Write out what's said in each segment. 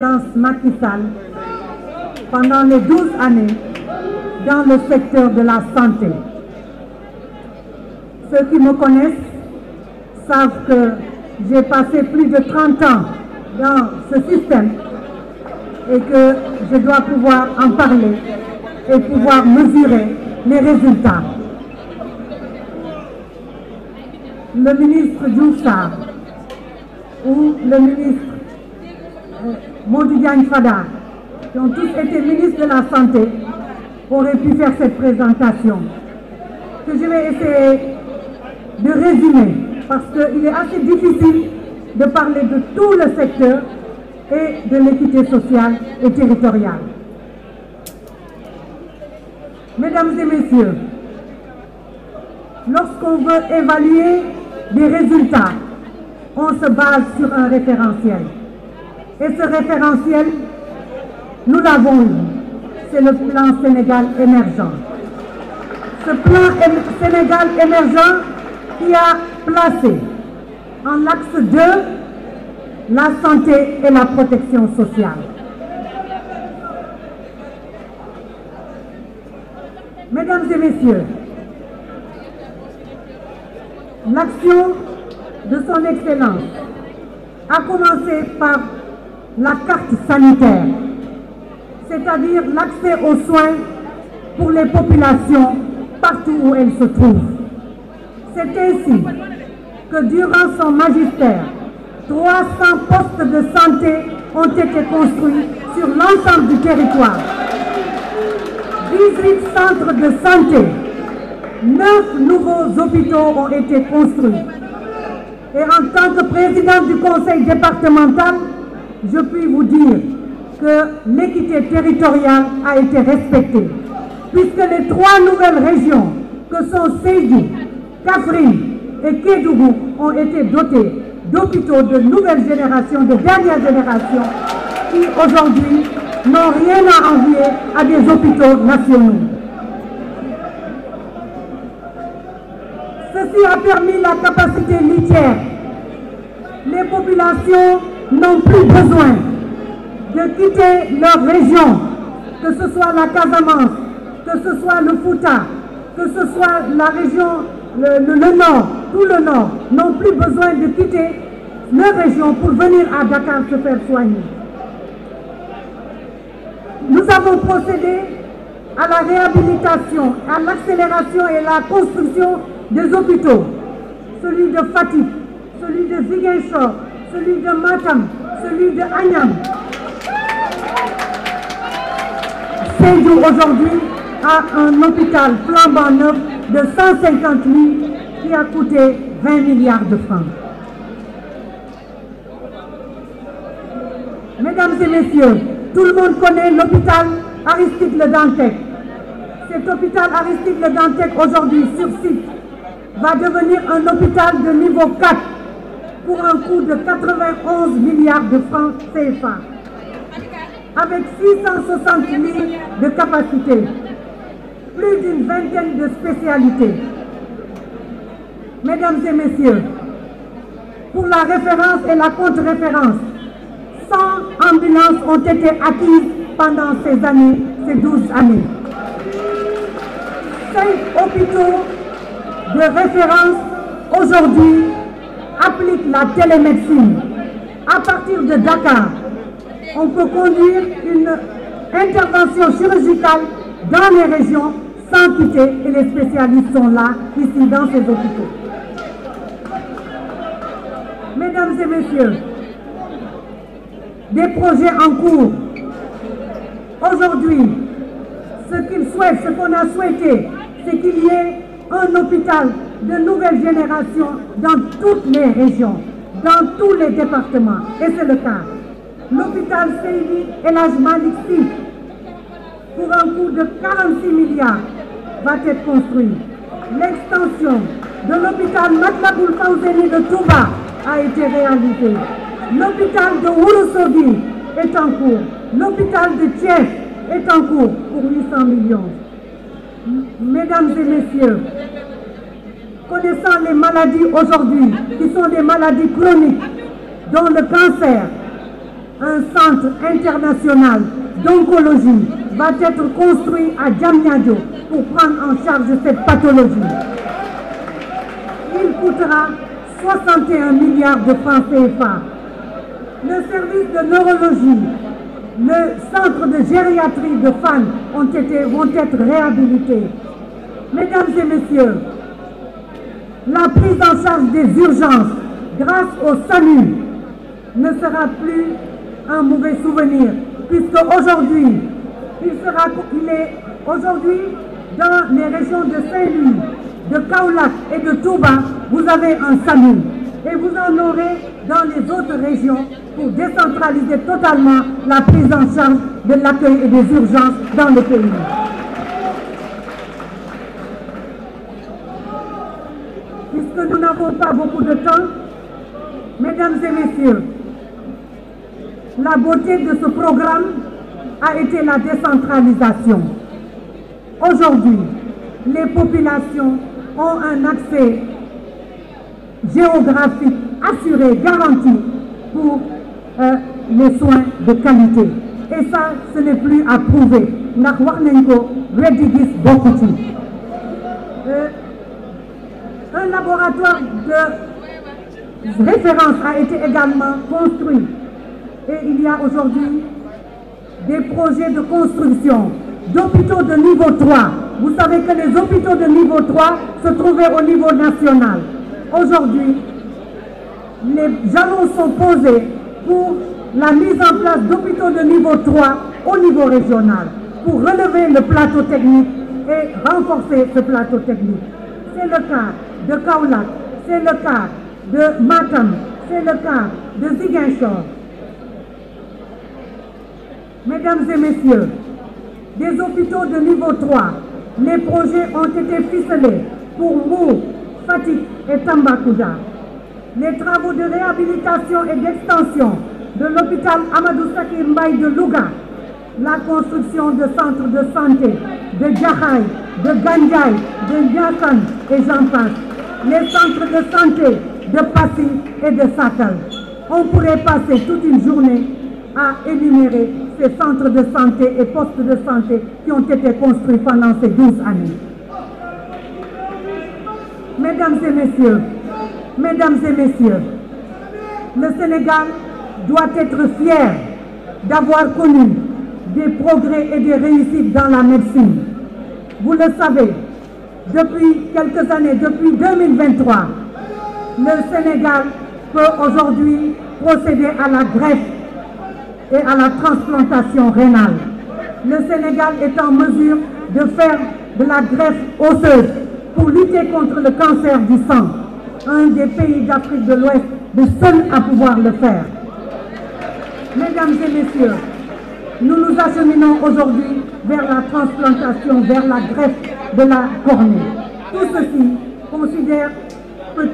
Macky Sall pendant les 12 années dans le secteur de la santé. Ceux qui me connaissent savent que j'ai passé plus de 30 ans dans ce système et que je dois pouvoir en parler et pouvoir mesurer les résultats. Le ministre Diouf Sarr ou le ministre Modou Diagne Fada, qui ont tous été ministres de la Santé, auraient pu faire cette présentation, que je vais essayer de résumer, parce qu'il est assez difficile de parler de tout le secteur et de l'équité sociale et territoriale. Mesdames et messieurs, lorsqu'on veut évaluer des résultats, on se base sur un référentiel. Et ce référentiel, nous l'avons eu. C'est le plan Sénégal émergent. Ce plan Sénégal émergent qui a placé en l'axe 2 la santé et la protection sociale. Mesdames et messieurs, l'action de son Excellence a commencé par la carte sanitaire, c'est-à-dire l'accès aux soins pour les populations partout où elles se trouvent. C'est ainsi que durant son magistère, 300 postes de santé ont été construits sur l'ensemble du territoire. 18 centres de santé, 9 nouveaux hôpitaux ont été construits. Et en tant que présidente du conseil départemental, je puis vous dire que l'équité territoriale a été respectée, puisque les 3 nouvelles régions que sont Sédhiou, Kaffrine et Kédougou ont été dotées d'hôpitaux de nouvelle génération, de dernière génération, qui aujourd'hui n'ont rien à envier à des hôpitaux nationaux. Ceci a permis la capacité litière. Les populations n'ont plus besoin de quitter leur région, que ce soit la Casamance, que ce soit le Fouta, que ce soit la région, le Nord, tout le Nord, n'ont plus besoin de quitter leur région pour venir à Dakar se faire soigner. Nous avons procédé à la réhabilitation, à l'accélération et la construction des hôpitaux, celui de Fatick, celui de Ziguinchor, celui de Matam, celui de Agnam. Sédhiou aujourd'hui a un hôpital flambant neuf de 150 lits qui a coûté 20 milliards de francs. Mesdames et messieurs, tout le monde connaît l'hôpital Aristide Le Dantec. Cet hôpital Aristide Le Dantec aujourd'hui sur site va devenir un hôpital de niveau 4 pour un coût de 91 milliards de francs CFA, avec 660 lits de capacité, plus d'une vingtaine de spécialités. Mesdames et messieurs, pour la référence et la contre-référence, 100 ambulances ont été acquises pendant ces années, ces 12 années. 5 hôpitaux de référence aujourd'hui appliquent la télémédecine. À partir de Dakar, on peut conduire une intervention chirurgicale dans les régions sans quitter, et les spécialistes sont là, ici, dans ces hôpitaux. Mesdames et messieurs, des projets en cours. Aujourd'hui, ce qu'ils souhaitent, ce qu'on a souhaité, c'est qu'il y ait un hôpital de nouvelle génération dans toutes les régions, dans tous les départements, et c'est le cas. L'hôpital Seydi El Hadji Malick Sy, pour un coût de 46 milliards, va être construit. L'extension de l'hôpital Matlaboul Fawzeyni de Touba a été réalisée. L'hôpital de Ourossogui est en cours. L'hôpital de Thiès est en cours pour 800 millions. Mesdames et messieurs, connaissant les maladies aujourd'hui, qui sont des maladies chroniques, dont le cancer, un centre international d'oncologie va être construit à Diamniadio pour prendre en charge cette pathologie. Il coûtera 61 milliards de francs CFA. Le service de neurologie, le centre de gériatrie de Fann vont être réhabilités. Mesdames et messieurs, la prise en charge des urgences grâce au SAMU ne sera plus un mauvais souvenir, puisque aujourd'hui, il est aujourd'hui dans les régions de Saint-Louis, de Kaolack et de Touba, vous avez un SAMU. Et vous en aurez dans les autres régions pour décentraliser totalement la prise en charge de l'accueil et des urgences dans le pays. Puisque nous n'avons pas beaucoup de temps, mesdames et messieurs, la beauté de ce programme a été la décentralisation. Aujourd'hui, les populations ont un accès géographique assuré, garanti pour les soins de qualité. Et ça, ce n'est plus à prouver. Un laboratoire de référence a été également construit. Et il y a aujourd'hui des projets de construction d'hôpitaux de niveau 3. Vous savez que les hôpitaux de niveau 3 se trouvaient au niveau national. Aujourd'hui, les jalons sont posés pour la mise en place d'hôpitaux de niveau 3 au niveau régional, pour relever le plateau technique et renforcer ce plateau technique. C'est le cas de Kaolack, c'est le cas de Matam, c'est le cas de Ziguinchor. Mesdames et messieurs, des hôpitaux de niveau 3, les projets ont été ficelés pour Mbour, Fatick et Tambacounda. Les travaux de réhabilitation et d'extension de l'hôpital Amadou Sakir Mbaye de Louga, la construction de centres de santé de Djahaï, de Gandiaï, de Niassane et j'en passe, les centres de santé de Passy et de Sakal. On pourrait passer toute une journée à énumérer ces centres de santé et postes de santé qui ont été construits pendant ces 12 années. Mesdames et messieurs, le Sénégal doit être fier d'avoir connu des progrès et des réussites dans la médecine. Vous le savez, depuis quelques années, depuis 2023, le Sénégal peut aujourd'hui procéder à la greffe et à la transplantation rénale. Le Sénégal est en mesure de faire de la greffe osseuse pour lutter contre le cancer du sang. Un des pays d'Afrique de l'Ouest, le seul à pouvoir le faire. Mesdames et messieurs, nous nous acheminons aujourd'hui vers la transplantation, vers la greffe de la cornée. Tout ceci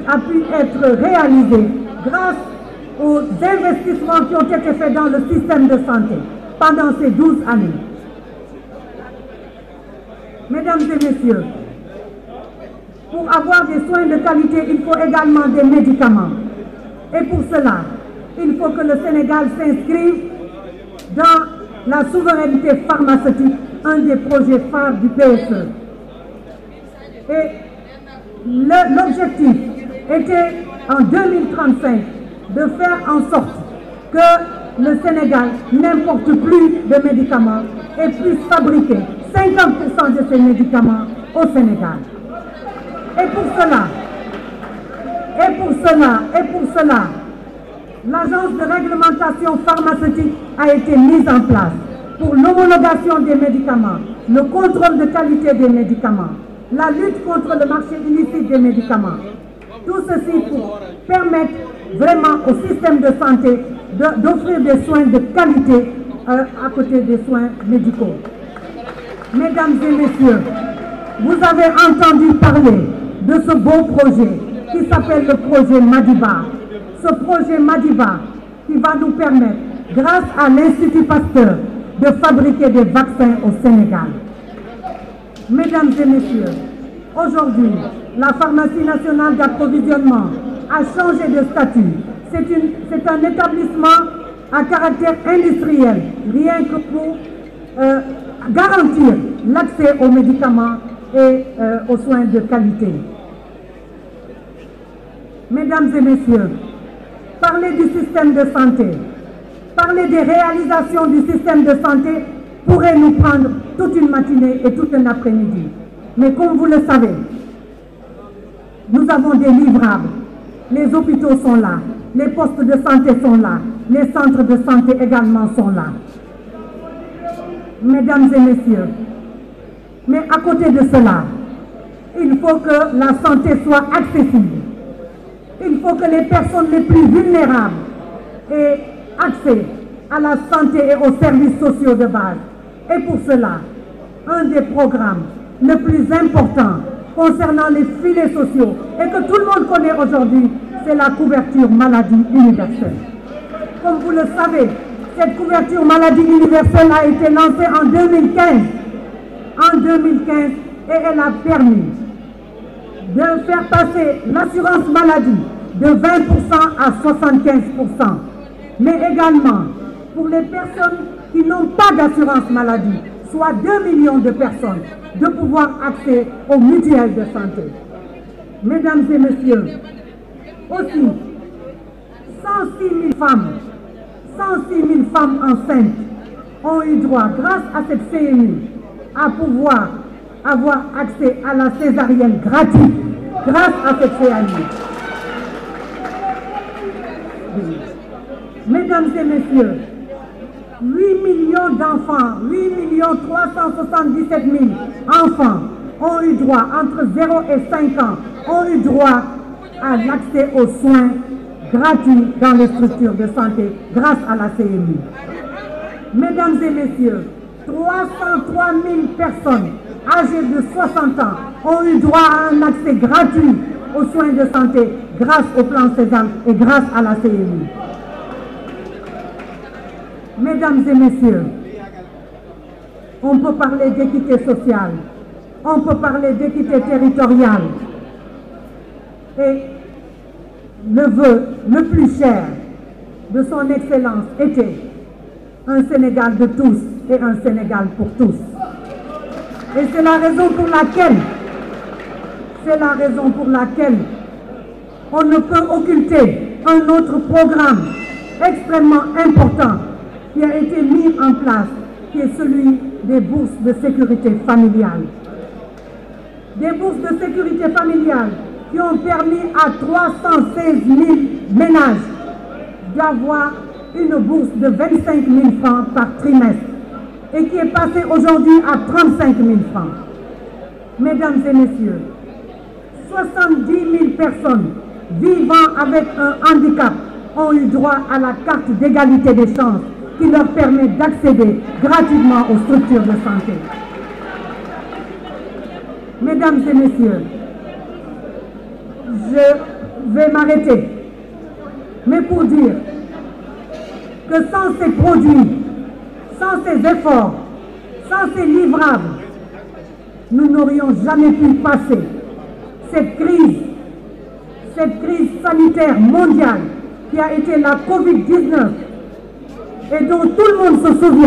a pu être réalisé grâce aux investissements qui ont été faits dans le système de santé pendant ces 12 années. Mesdames et messieurs, pour avoir des soins de qualité, il faut également des médicaments. Et pour cela, il faut que le Sénégal s'inscrive dans la souveraineté pharmaceutique, un des projets phares du PSE. Et l'objectif était en 2035 de faire en sorte que le Sénégal n'importe plus de médicaments et puisse fabriquer 50% de ces médicaments au Sénégal. Et pour cela, l'agence de réglementation pharmaceutique a été mise en place pour l'homologation des médicaments, le contrôle de qualité des médicaments, la lutte contre le marché illicite des médicaments. Tout ceci pour permettre vraiment au système de santé d'offrir des soins de qualité à côté des soins médicaux. Mesdames et messieurs, vous avez entendu parler de ce beau projet qui s'appelle le projet Madiba. Ce projet Madiba qui va nous permettre, grâce à l'Institut Pasteur, de fabriquer des vaccins au Sénégal. Mesdames et messieurs, aujourd'hui, la pharmacie nationale d'approvisionnement a changé de statut. C'est un établissement à caractère industriel, rien que pour garantir l'accès aux médicaments et aux soins de qualité. Mesdames et messieurs, parler du système de santé, parler des réalisations du système de santé pourrait nous prendre toute une matinée et tout un après-midi. Mais comme vous le savez, nous avons des livrables. Les hôpitaux sont là, les postes de santé sont là, les centres de santé également sont là. Mesdames et messieurs, mais à côté de cela, il faut que la santé soit accessible. Il faut que les personnes les plus vulnérables aient accès à la santé et aux services sociaux de base. Et pour cela, un des programmes le plus important concernant les filets sociaux et que tout le monde connaît aujourd'hui, c'est la couverture maladie universelle. Comme vous le savez, cette couverture maladie universelle a été lancée en 2015. En 2015, et elle a permis de faire passer l'assurance maladie de 20% à 75%. Mais également, pour les personnes qui n'ont pas d'assurance maladie, soit 2 millions de personnes, de pouvoir accéder aux mutuelles de santé. Mesdames et messieurs, aussi, 106 000 femmes enceintes ont eu droit, grâce à cette CMU, à pouvoir avoir accès à la césarienne gratuite, grâce à cette CMU. Mesdames et messieurs, 8 millions d'enfants, 8 377 000 enfants ont eu droit, entre 0 et 5 ans, ont eu droit à l'accès aux soins gratuits dans les structures de santé grâce à la CMU. Mesdames et messieurs, 303 000 personnes âgées de 60 ans ont eu droit à un accès gratuit aux soins de santé grâce au plan Sésame et grâce à la CMU. Mesdames et messieurs, on peut parler d'équité sociale, on peut parler d'équité territoriale. Et le vœu le plus cher de son Excellence était un Sénégal de tous et un Sénégal pour tous. Et c'est la raison pour laquelle on ne peut occulter un autre programme extrêmement important qui a été mis en place, qui est celui des bourses de sécurité familiale. Des bourses de sécurité familiale qui ont permis à 316 000 ménages d'avoir une bourse de 25 000 francs par trimestre et qui est passée aujourd'hui à 35 000 francs. Mesdames et messieurs, 70 000 personnes vivant avec un handicap ont eu droit à la carte d'égalité des chances qui leur permet d'accéder gratuitement aux structures de santé. Mesdames et messieurs, je vais m'arrêter, mais pour dire que sans ces produits, sans ces efforts, sans ces livrables, nous n'aurions jamais pu passer cette crise sanitaire mondiale qui a été la Covid-19 et dont tout le monde se souvient.